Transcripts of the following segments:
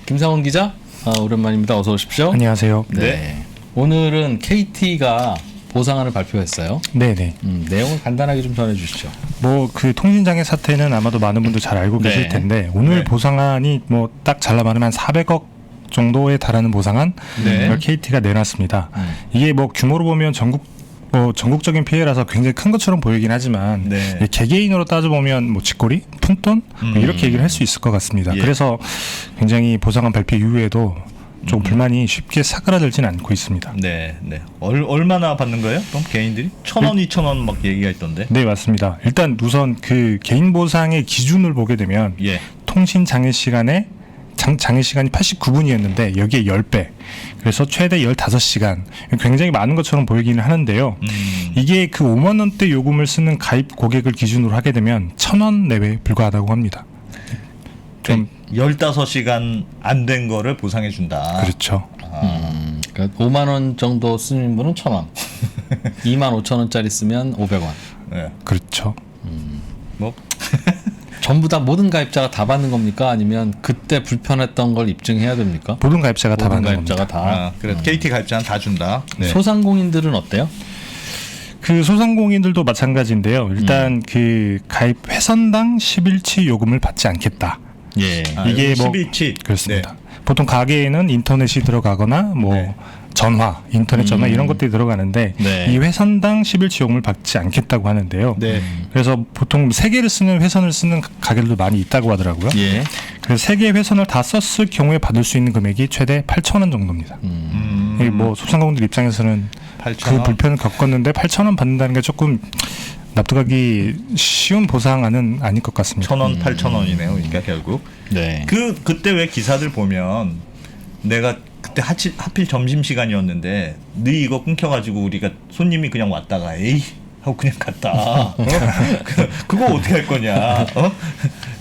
김상원 기자, 오랜만입니다. 어서 오십시오. 안녕하세요. 네. 오늘은 KT가 보상안을 발표했어요. 네네. 내용을 간단하게 좀 전해주시죠. 뭐 그 통신장애 사태는 아마도 많은 분들 잘 알고 네. 계실 텐데 오늘 네. 보상안이 뭐 딱 잘라말하면 한 400억 정도에 달하는 보상안 네. KT가 내놨습니다. 이게 뭐 규모로 보면 전국적인 피해라서 굉장히 큰 것처럼 보이긴 하지만 네. 개개인으로 따져보면 뭐 쥐꼬리, 푼돈 뭐 이렇게 얘기를 할 수 있을 것 같습니다. 예. 그래서 굉장히 보상안 발표 이후에도 조금 불만이 쉽게 사그라들지는 않고 있습니다. 네, 네. 얼마나 받는 거예요? 그럼 개인들이 1,000원, 2,000원 막 얘기가 있던데. 네, 맞습니다. 일단 우선 그 개인 보상의 기준을 보게 되면 예. 통신 장애 시간에 장애 시간이 89분이었는데 여기에 10배. 그래서 최대 15시간. 굉장히 많은 것처럼 보이기는 하는데요. 이게 그 5만 원대 요금을 쓰는 가입 고객을 기준으로 하게 되면 1,000원 내외에 불과하다고 합니다. 좀 15시간 안 된 거를 보상해 준다. 그렇죠. 그러니까 5만 원 정도 쓰는 분은 1,000원, 2만 5천 원짜리 쓰면 500원. 네. 그렇죠. 뭐 전부 다 모든 가입자가 다 받는 겁니까? 아니면 그때 불편했던 걸 입증해야 됩니까? 모든 가입자가 다 모든 받는 가입자가 겁니다. 다. 그래 KT 가입자는 다 준다. 네. 소상공인들은 어때요? 그 소상공인들도 마찬가지인데요. 일단 그 가입 회선당 10일치 요금을 받지 않겠다. 예. 이게 뭐 11치. 그렇습니다. 보통 가게에는 인터넷이 들어가거나 뭐 네. 전화, 인터넷 전화 이런 것들이 들어가는데 네. 이 회선당 10일치 요금을 받지 않겠다고 하는데요. 네. 그래서 보통 3개를 쓰는 회선을 쓰는 가게들도 많이 있다고 하더라고요. 예. 그래서 3개의 회선을 다 썼을 경우에 받을 수 있는 금액이 최대 8,000원 정도입니다. 이게 뭐 소상공인들 입장에서는 8,000원. 그 불편을 겪었는데 8,000원 받는다는 게 조금 납득하기 쉬운 보상안은 아닐 것 같습니다. 1,000원, 8,000원이네요. 그러니까 결국. 네. 그때 왜 기사들 보면 내가 그때 하필 점심 시간이었는데 네 이거 끊겨가지고 우리가 손님이 그냥 왔다가 에이 하고 그냥 갔다. 그거 어떻게 할 거냐?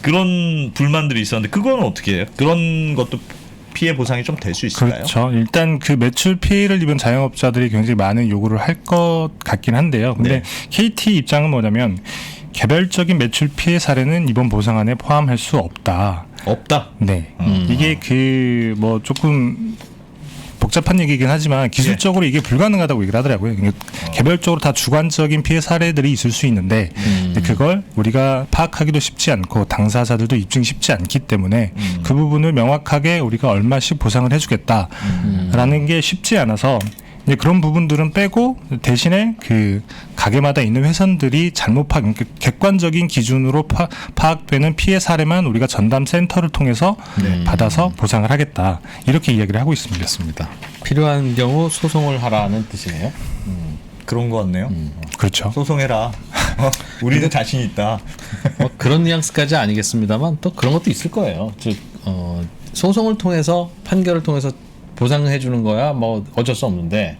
그런 불만들이 있었는데 그건 어떻게 해요? 그런 것도 피해 보상이 좀 될 수 있을까요? 그렇죠. 일단 그 매출 피해를 입은 자영업자들이 굉장히 많은 요구를 할 것 같긴 한데요. 근데 네. KT 입장은 뭐냐면 개별적인 매출 피해 사례는 이번 보상안에 포함할 수 없다. 없다. 네. 이게 그 뭐 조금 복잡한 얘기긴 하지만 기술적으로 이게 불가능하다고 얘기를 하더라고요. 개별적으로 다 주관적인 피해 사례들이 있을 수 있는데 근데 그걸 우리가 파악하기도 쉽지 않고 당사자들도 입증이 쉽지 않기 때문에 그 부분을 명확하게 우리가 얼마씩 보상을 해주겠다라는 게 쉽지 않아서 이제 그런 부분들은 빼고 대신에 그 가게마다 있는 회선들이 잘못 그러니까 객관적인 기준으로 파악되는 피해 사례만 우리가 전담 센터를 통해서 받아서 보상을 하겠다 이렇게 이야기를 하고 있습니다. 그렇습니다. 필요한 경우 소송을 하라는 뜻이네요. 그런 거 같네요. 그렇죠. 소송해라. 우리는 자신 있다. 그런 뉘앙스까지 아니겠습니다만 또 그런 것도 있을 거예요. 즉 소송을 통해서 판결을 통해서 보상해 주는 거야 뭐 어쩔 수 없는데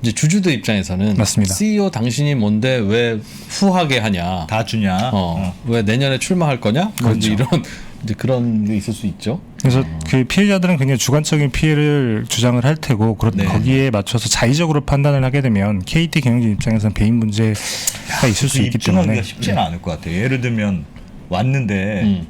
이제 주주들 입장에서는 맞습니다. CEO 당신이 뭔데 왜 후하게 하냐? 다 주냐? 왜 내년에 출마할 거냐? 뭐 이제 그렇죠. 이런 이제 그런 게 있을 수 있죠. 그래서 그 피해자들은 굉장히 주관적인 피해를 주장을 할 테고 네. 거기에 맞춰서 자의적으로 판단을 하게 되면 KT 경영진 입장에서는 배임 문제가 있을 수 있기 때문에 입증하기가 쉽지는 않을 것 같아요. 예를 들면 왔는데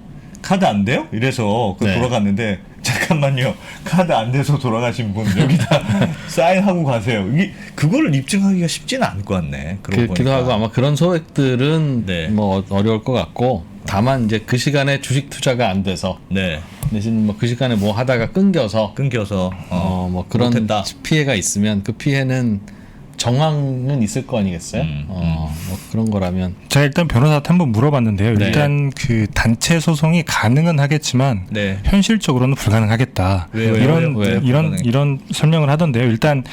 카드 안 돼요? 이래서 네. 돌아갔는데 잠깐만요. 카드 안 돼서 돌아가신 분 여기다 사인하고 가세요. 이게 그거를 입증하기가 쉽지는 않을 것 같네. 그러고 그렇기도 보니까. 하고 아마 그런 소액들은 네. 뭐 어려울 것 같고 다만 이제 그 시간에 주식 투자가 안 돼서 네. 대신 뭐 그 시간에 뭐 하다가 끊겨서 끊겨서 뭐 그런 못했다. 피해가 있으면 그 피해는 정황은 있을 거 아니겠어요? 뭐 그런 거라면 제가 일단 변호사한테 한번 물어봤는데요. 네. 일단 그 단체 소송이 가능은 하겠지만 네. 현실적으로는 불가능하겠다. 왜요? 이런 왜요? 이런 설명을 하던데요. 일단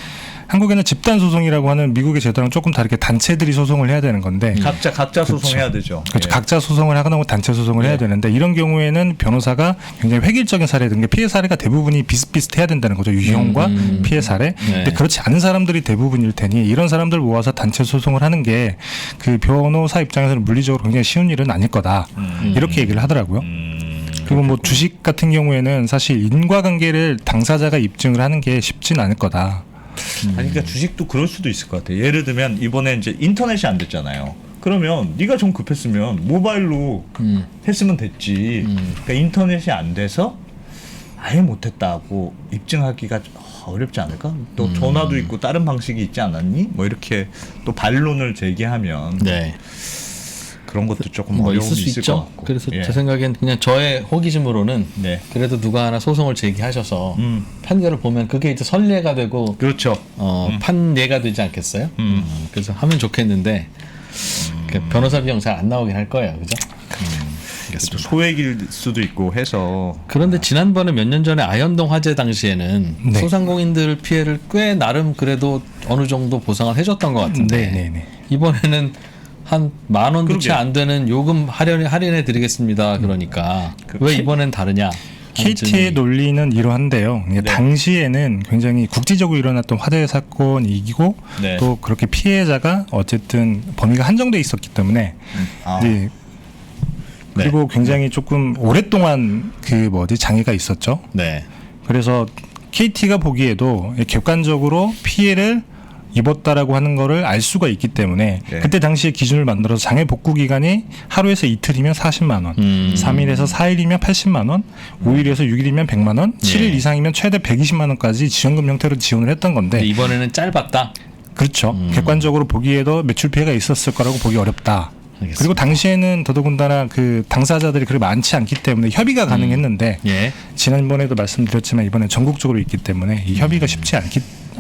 한국에는 집단 소송이라고 하는 미국의 제도랑 조금 다르게 단체들이 소송을 해야 되는 건데 각자 소송해야 되죠. 그렇죠. 예. 각자 소송을 하거나 단체 소송을 해야 되는데 이런 경우에는 변호사가 굉장히 획일적인 사례든 피해 사례가 대부분이 비슷비슷해야 된다는 거죠. 유형과 피해 사례. 근데 그렇지 않은 사람들이 대부분일 테니 이런 사람들 모아서 단체 소송을 하는 게 그 변호사 입장에서는 물리적으로 굉장히 쉬운 일은 아닐 거다. 이렇게 얘기를 하더라고요. 그리고 뭐 주식 같은 경우에는 사실 인과관계를 당사자가 입증을 하는 게 쉽진 않을 거다. 아니 그러니까 주식도 그럴 수도 있을 것 같아요. 예를 들면 이번에 이제 인터넷이 안 됐잖아요. 그러면 네가 좀 급했으면 모바일로 했으면 됐지. 그러니까 인터넷이 안 돼서 아예 못했다고 입증하기가 어렵지 않을까? 또 전화도 있고 다른 방식이 있지 않았니? 뭐 이렇게 또 반론을 제기하면 네. 그런 것도 조금 뭐 어려움이 있을 수 있을 것 있죠. 같고. 그래서 예. 제 생각엔 그냥 저의 호기심으로는 네. 그래도 누가 하나 소송을 제기하셔서 판결을 보면 그게 이제 선례가 되고 그렇죠. 판례가 되지 않겠어요? 그래서 하면 좋겠는데 그 변호사 비용 잘 안 나오긴 할 거예요, 그죠? 알겠습니다. 소액일 수도 있고 해서 그런데 지난번에 몇 년 전에 아현동 화재 당시에는 네. 소상공인들 피해를 꽤 나름 그래도 어느 정도 보상을 해줬던 것 같은데 네네네. 이번에는 한 10,000원도 그러게. 채 안 되는 요금 할인해 드리겠습니다. 그러니까 왜 이번엔 다르냐? KT의 논리는 이러한데요. 네. 당시에는 굉장히 국지적으로 일어났던 화재 사건이고 네. 또 그렇게 피해자가 어쨌든 범위가 한정돼 있었기 때문에 아, 예, 그리고 굉장히 조금 오랫동안 장애가 있었죠. 네. 그래서 KT가 보기에도 객관적으로 피해를 입었다라고 하는 거를 알 수가 있기 때문에 네. 그때 당시에 기준을 만들어서 장애 복구 기간이 하루에서 이틀이면 40만 원, 3일에서 4일이면 80만 원, 5일에서 6일이면 100만 원, 7일 이상이면 최대 120만 원까지 지원금 형태로 지원을 했던 건데 근데 이번에는 짧았다. 그렇죠. 객관적으로 보기에도 매출 피해가 있었을 거라고 보기 어렵다. 알겠습니다. 그리고 당시에는 더더군다나 그 당사자들이 그렇게 많지 않기 때문에 협의가 가능했는데 예. 지난번에도 말씀드렸지만 이번에 전국적으로 있기 때문에 이 협의가 쉽지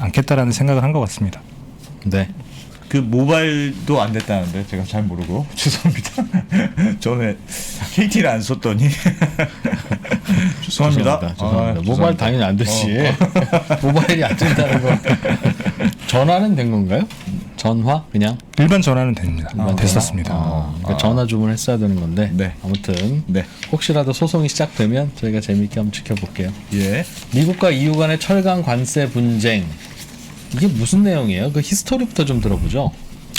않겠다라는 생각을 한 것 같습니다. 네. 그 모바일도 안 됐다는데 제가 잘 모르고 죄송합니다. 저는 KT를 안 썼더니 죄송합니다. 죄송합니다. 아, 모바일 죄송합니다. 당연히 안 되지. 모바일이 안 된다는 거. 전화는 된 건가요? 전화 그냥 일반 전화는 됩니다. 됐었습니다. 그러니까 전화 주문했어야 되는 건데. 네. 아무튼 네. 혹시라도 소송이 시작되면 저희가 재미있게 한번 지켜볼게요. 예. 미국과 EU 간의 철강 관세 분쟁. 이게 무슨 내용이에요? 그 히스토리부터 좀 들어보죠.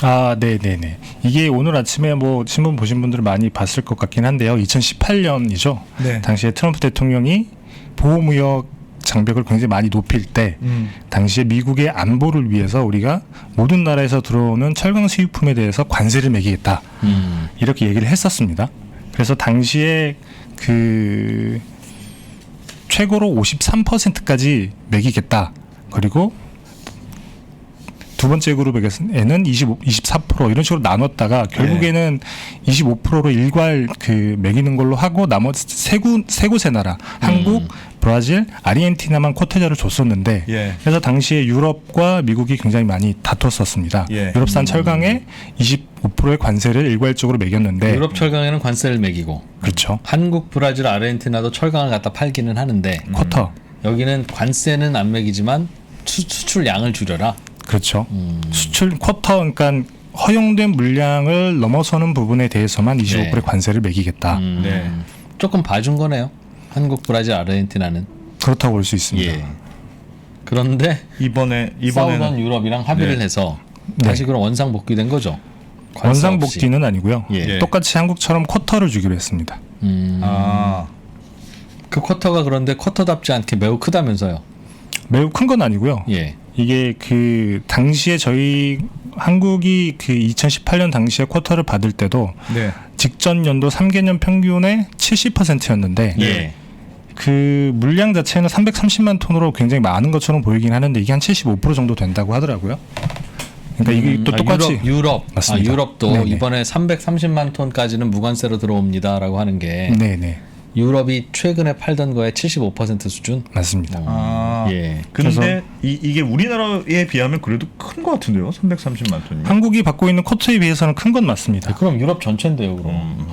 아, 네네네. 이게 오늘 아침에 뭐 신문 보신 분들은 많이 봤을 것 같긴 한데요. 2018년이죠. 네. 당시에 트럼프 대통령이 보호무역 장벽을 굉장히 많이 높일 때 당시에 미국의 안보를 위해서 우리가 모든 나라에서 들어오는 철강 수입품에 대해서 관세를 매기겠다. 이렇게 얘기를 했었습니다. 그래서 당시에 그 최고로 53%까지 매기겠다. 그리고 두 번째 그룹에는 24% 이런 식으로 나눴다가 결국에는 25%로 일괄 그 매기는 걸로 하고 나머지 세 곳의 나라 한국, 브라질, 아르헨티나만 쿼터제를 줬었는데 예. 그래서 당시에 유럽과 미국이 굉장히 많이 다퉜었습니다. 예. 유럽산 철강에 25%의 관세를 일괄적으로 매겼는데 유럽 철강에는 관세를 매기고 그렇죠. 한국, 브라질, 아르헨티나도 철강을 갖다 팔기는 하는데 쿼터 여기는 관세는 안 매기지만 수출량을 줄여라. 그렇죠. 수출 쿼터 그러니까 허용된 물량을 넘어서는 부분에 대해서만 25%의 네. 관세를 매기겠다. 네. 조금 봐준 거네요. 한국, 브라질, 아르헨티나는. 그렇다고 볼 수 있습니다. 예. 그런데 싸우던 이번에는 유럽이랑 합의를 네. 해서 네. 다시 그럼 원상복귀된 거죠. 관세 원상 없이. 복귀는 아니고요. 예. 똑같이 한국처럼 쿼터를 주기로 했습니다. 그 쿼터가 그런데 쿼터답지 않게 매우 크다면서요. 매우 큰 건 아니고요. 예. 이게 그 당시에 저희 한국이 그 2018년 당시에 쿼터를 받을 때도 네. 직전 연도 3개년 평균의 70%였는데 예. 그 물량 자체는 330만 톤으로 굉장히 많은 것처럼 보이긴 하는데 이게 한 75% 정도 된다고 하더라고요. 그러니까 이게 또 똑같이 유럽. 맞습니다. 유럽도 네네. 이번에 330만 톤까지는 무관세로 들어옵니다라고 하는 게 네네 유럽이 최근에 팔던 거의 75% 수준. 맞습니다. 예. 근데 이게 우리나라에 비하면 그래도 큰 것 같은데요. 330만 톤이. 한국이 받고 있는 쿼터에 비해서는 큰 건 맞습니다. 그럼 유럽 전체인데요, 그럼.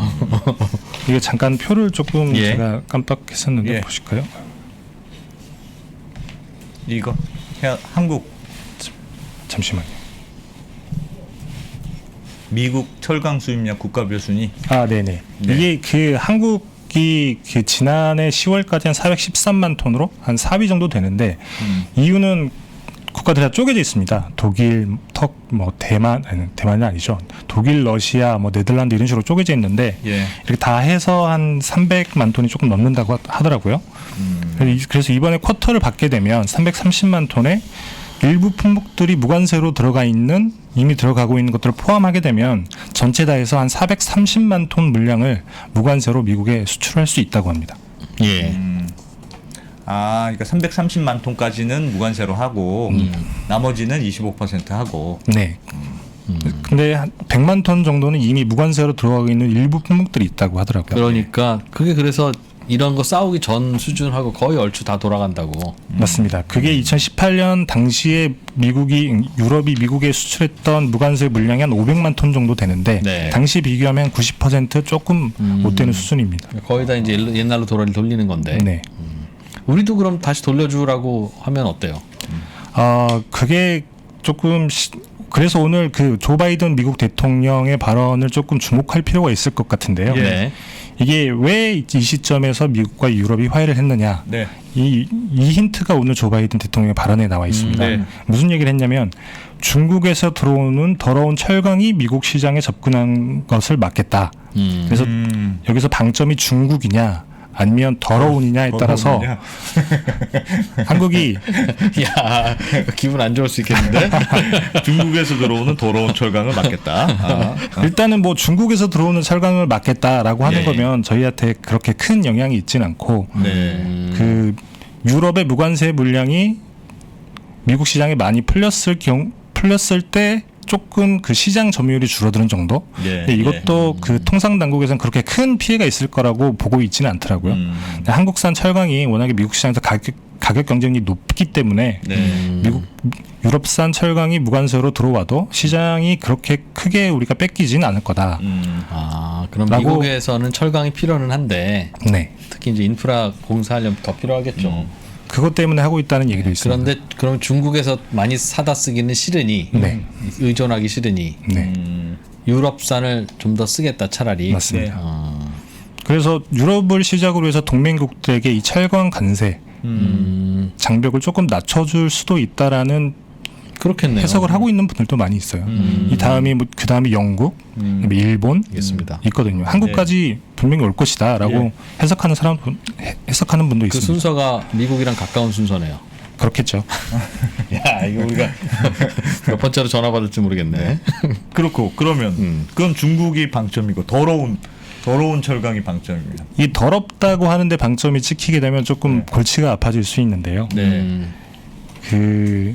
이게 잠깐 표를 조금 예. 제가 깜빡했었는데 예. 보실까요? 이거 한국 잠시만요. 미국 철강 수입량 국가별 순위. 아, 네네. 네. 이게 그 한국이 그 지난해 10월까지 한 413만 톤으로 한 4위 정도 되는데 이유는 국가들이 다 쪼개져 있습니다. 독일, 대만, 아니, 대만이 아니죠. 독일, 러시아, 네덜란드 이런 식으로 쪼개져 있는데 예. 이렇게 다 해서 한 300만 톤이 조금 넘는다고 하더라고요. 그래서 이번에 쿼터를 받게 되면 330만 톤의 일부 품목들이 무관세로 들어가 있는 이미 들어가고 있는 것들을 포함하게 되면 전체 다 해서 한 430만 톤 물량을 무관세로 미국에 수출할 수 있다고 합니다. 예. 그러니까 330만 톤까지는 무관세로 하고 나머지는 25% 하고. 네. 근데 한 100만 톤 정도는 이미 무관세로 들어가고 있는 일부 품목들이 있다고 하더라고요. 그러니까 그게 그래서 이런 거 싸우기 전 수준하고 거의 얼추 다 돌아간다고. 맞습니다. 그게 2018년 당시에 유럽이 미국에 수출했던 무관세 물량이 한 500만 톤 정도 되는데 네. 당시 비교하면 90% 조금 못 되는 수준입니다. 거의 다 이제 옛날로 돌리는 건데. 네. 우리도 그럼 다시 돌려주라고 하면 어때요? 그게 조금 그래서 오늘 그 조 바이든 미국 대통령의 발언을 조금 주목할 필요가 있을 것 같은데요. 네. 이게 왜 이 시점에서 미국과 유럽이 화해를 했느냐? 네. 이 힌트가 오늘 조 바이든 대통령의 발언에 나와 있습니다. 네. 무슨 얘기를 했냐면 중국에서 들어오는 더러운 철강이 미국 시장에 접근한 것을 막겠다. 그래서 여기서 방점이 중국이냐 아니면 더러운이냐에 따라서 한국이 야, 기분 안 좋을 수 있겠는데? 중국에서 들어오는 더러운 철강을 막겠다. 일단은 뭐 중국에서 들어오는 철강을 막겠다라고 하는 예. 거면 저희한테 그렇게 큰 영향이 있진 않고 네. 그 유럽의 무관세 물량이 미국 시장에 많이 풀렸을 때 조금 그 시장 점유율이 줄어드는 정도. 예, 근데 이것도 그 통상 당국에서는 그렇게 큰 피해가 있을 거라고 보고 있지는 않더라고요. 근데 한국산 철강이 워낙에 미국 시장에서 가격 경쟁력이 높기 때문에 네. 유럽산 철강이 무관세로 들어와도 시장이 그렇게 크게 우리가 뺏기지는 않을 거다. 그럼 라고- 미국에서는 철강이 필요는 한데 네. 특히 이제 인프라 공사하려면 더 필요하겠죠. 그것 때문에 하고 있다는 얘기도 있습니다. 그런데 그럼 중국에서 많이 사다 쓰기는 싫으니 네. 의존하기 싫으니 네. 유럽산을 좀 더 쓰겠다 차라리. 맞습니다. 어, 그래서 유럽을 시작으로 해서 동맹국들에게 이 철강 관세 장벽을 조금 낮춰줄 수도 있다라는 그렇겠네요. 해석을 하고 있는 분들도 많이 있어요. 이 다음이 그 다음이 영국, 그다음에 일본 알겠습니다. 있거든요. 한국까지 분명히 올 것이다라고 예. 해석하는 분도 그 있습니다. 순서가 미국이랑 가까운 순서네요. 그렇겠죠. 야, 이거 우리가 몇 번째로 전화 받을지 모르겠네. 그렇고 그러면 그건 중국이 방점이고 더러운 철강이 방점입니다. 이 더럽다고 하는데 방점이 찍히게 되면 조금 골치가 아파질 수 있는데요. 네. 그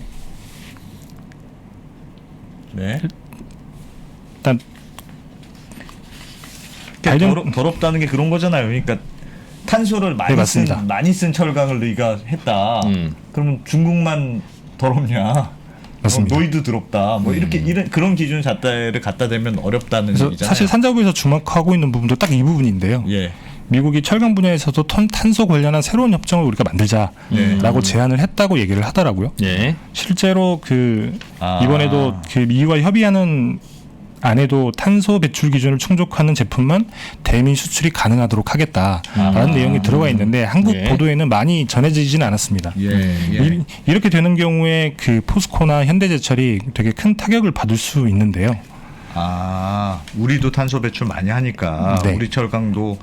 네. 일단 더럽다는 게 그런 거잖아요. 그러니까 탄소를 네, 맞습니다. 많이 쓴 철강을 너희가 했다. 그러면 중국만 더럽냐? 맞습니다. 너희도 더럽다. 뭐 이런 그런 기준 잣대를 갖다 대면 어렵다는 그래서 얘기잖아요. 사실 산자부에서 주목하고 있는 부분도 딱 이 부분인데요. 예. 미국이 철강 분야에서도 탄소 관련한 새로운 협정을 우리가 만들자라고 제안을 했다고 얘기를 하더라고요. 예. 실제로 아. 이번에도 그 미국과 협의하는 안에도 탄소 배출 기준을 충족하는 제품만 대미 수출이 가능하도록 하겠다라는 내용이 들어가 있는데 한국 예. 보도에는 많이 전해지지는 않았습니다. 예. 이렇게 되는 경우에 그 포스코나 현대제철이 되게 큰 타격을 받을 수 있는데요. 우리도 탄소 배출 많이 하니까 네. 우리 철강도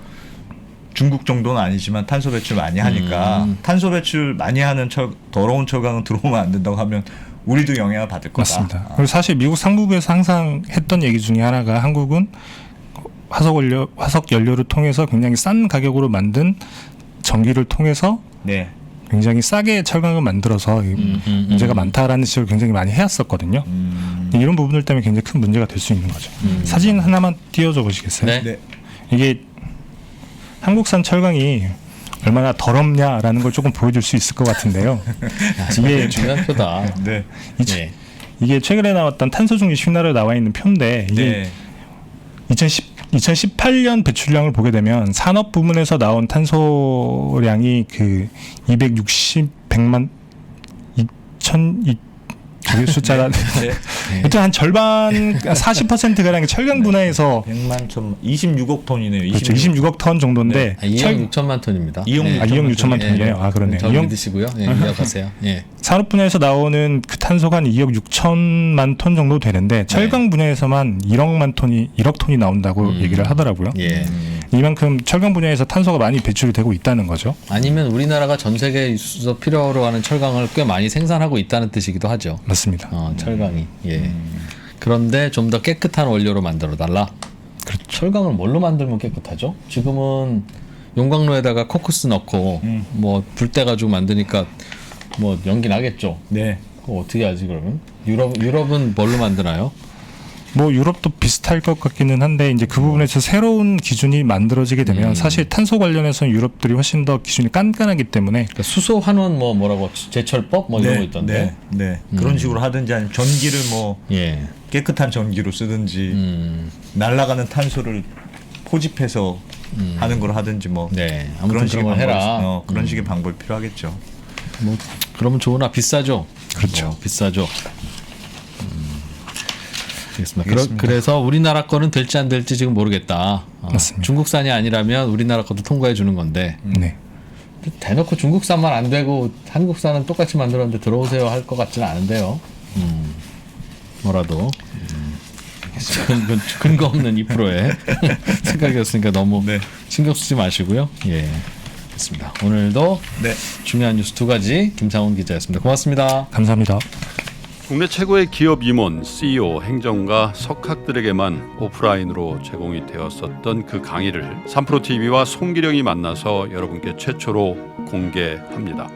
중국 정도는 아니지만 탄소 배출 많이 하니까 탄소 배출 많이 하는 더러운 철강은 들어오면 안 된다고 하면 우리도 영향을 받을 거다. 맞습니다. 그리고 사실 미국 상무부에서 항상 했던 얘기 중에 하나가 한국은 화석 연료를 통해서 굉장히 싼 가격으로 만든 전기를 통해서 네. 굉장히 싸게 철강을 만들어서 문제가 많다라는 지적을 굉장히 많이 해왔었거든요. 이런 부분들 때문에 굉장히 큰 문제가 될 수 있는 거죠. 사진 하나만 띄워줘 보시겠어요? 네. 네. 이게 한국산 철강이 얼마나 더럽냐라는 걸 조금 보여줄 수 있을 것 같은데요. 이게 중요한 표다. 네. 예. 이게 최근에 나왔던 탄소중립 신화로 나와 있는 표인데 이게 네. 2018년 배출량을 보게 되면 산업 부문에서 나온 탄소량이 그 100만 2천 그 숫자가 네. 일단 한 절반 40% 가량의 철강 분야에서 100만 천 26억 톤이네요. 그렇죠. 26억 톤 정도인데 2억 6천만 톤입니다. 2억 2억 6천만 톤이네요. 아 그렇네요. 저 2억 믿으시고요. 예, 이어가세요. 예. 산업 분야에서 나오는 그 탄소가 한 2억 6천만 톤 정도 되는데 철강 분야에서만 1억 톤이 나온다고 얘기를 하더라고요. 예. 이만큼 철강 분야에서 탄소가 많이 배출이 되고 있다는 거죠. 아니면 우리나라가 전 세계에서 필요로 하는 철강을 꽤 많이 생산하고 있다는 뜻이기도 하죠. 맞습니다. 철강이. 예. 그런데 좀 더 깨끗한 원료로 만들어 달라. 그렇죠. 철강을 뭘로 만들면 깨끗하죠? 지금은 용광로에다가 코쿠스 넣고 뭐 불 때 가지고 만드니까 뭐 연기 나겠죠. 네. 그거 어떻게 하지 그러면? 유럽은 뭘로 만드나요? 뭐 유럽도 비슷할 것 같기는 한데 이제 그 부분에서 새로운 기준이 만들어지게 되면 사실 탄소 관련해서는 유럽들이 훨씬 더 기준이 깐깐하기 때문에 그러니까 수소 환원 뭐라고 제철법 뭐 이런 거 있던데. 네. 그런 식으로 하든지 아니면 전기를 뭐 예. 깨끗한 전기로 쓰든지 날아가는 탄소를 포집해서 하는 걸 하든지 뭐 네. 아무튼 그런 걸 해라. 그런 식의 방법이 필요하겠죠. 뭐 그러면 좋으나 비싸죠. 그렇죠. 뭐 비싸죠. 알겠습니다. 알겠습니다. 그래서 우리나라 거는 될지 안 될지 지금 모르겠다. 맞습니다. 중국산이 아니라면 우리나라 것도 통과해 주는 건데 네. 대놓고 중국산만 안 되고 한국산은 똑같이 만들었는데 들어오세요 할 것 같지는 않은데요. 뭐라도 근거 없는 2%의 생각이었으니까 너무 네. 신경 쓰지 마시고요. 예, 됐습니다. 오늘도 네. 중요한 뉴스 2가지 김상훈 기자였습니다. 고맙습니다. 감사합니다. 국내 최고의 기업 임원, CEO, 행정가, 석학들에게만 오프라인으로 제공이 되었었던 그 강의를 3프로TV와 송기령이 만나서 여러분께 최초로 공개합니다.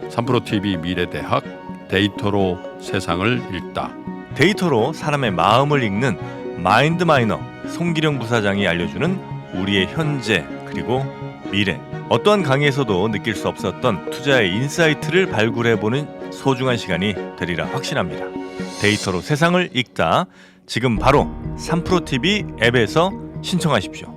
3프로TV 미래대학 데이터로 세상을 읽다. 데이터로 사람의 마음을 읽는 마인드마이너 송기령 부사장이 알려주는 우리의 현재 그리고 미래. 어떠한 강의에서도 느낄 수 없었던 투자의 인사이트를 발굴해보는 소중한 시간이 되리라 확신합니다. 데이터로 세상을 읽다. 지금 바로 3프로TV 앱에서 신청하십시오.